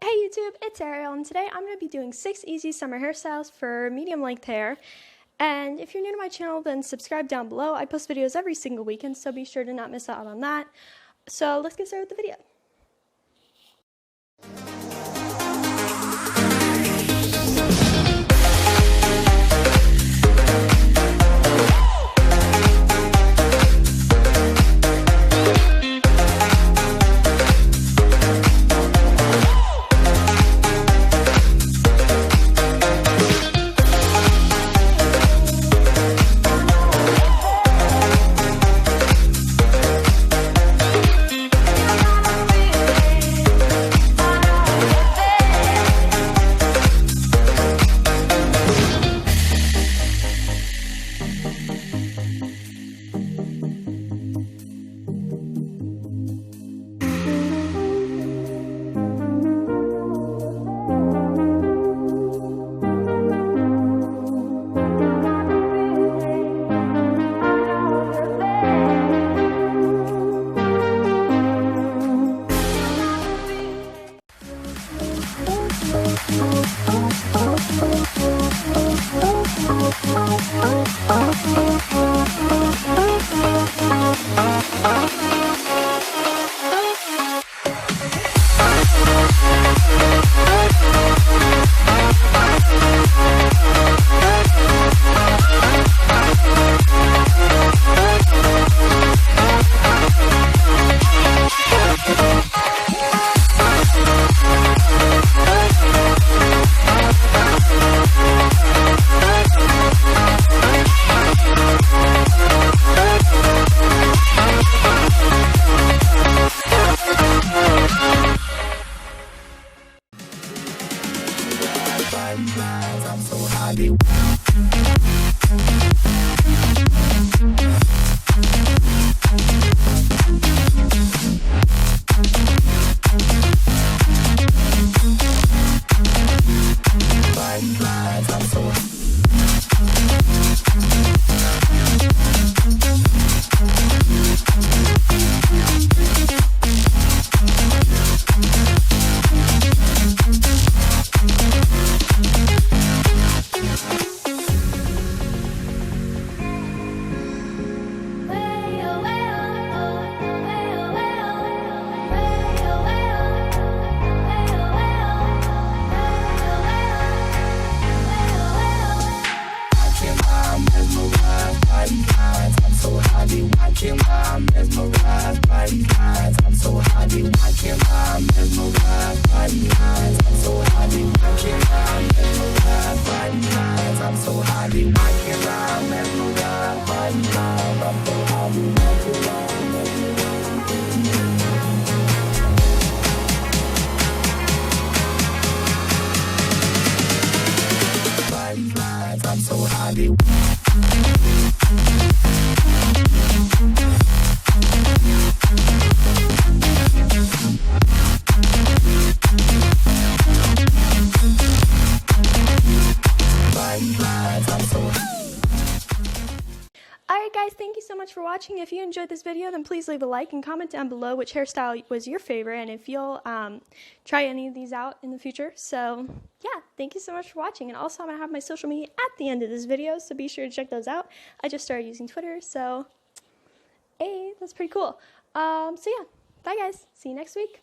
Hey YouTube, it's Ariel, and today I'm going to be doing 6 easy summer hairstyles for medium length hair. And if you're new to my channel, then subscribe down below. I post videos every single weekend, so be sure to not miss out on that. So let's get started with the video. I'm so happy. Watching my mesmerized body eyes. I'm so happy watching my mesmerized body eyes. I'm so happy watching my mesmerized body eyes. I'm so happy watching my mesmerized body eyes. I'm so happy watching my mesmerized body eyes. I'm so happy. Alright guys, thank you so much for watching. If you enjoyed this video, then please leave a like and comment down below which hairstyle was your favorite and if you'll try any of these out in the future. So yeah, thank you so much for watching. And also I'm going to have my social media at the end of this video, so be sure to check those out. I just started using Twitter, so hey, that's pretty cool. So yeah, bye guys. See you next week.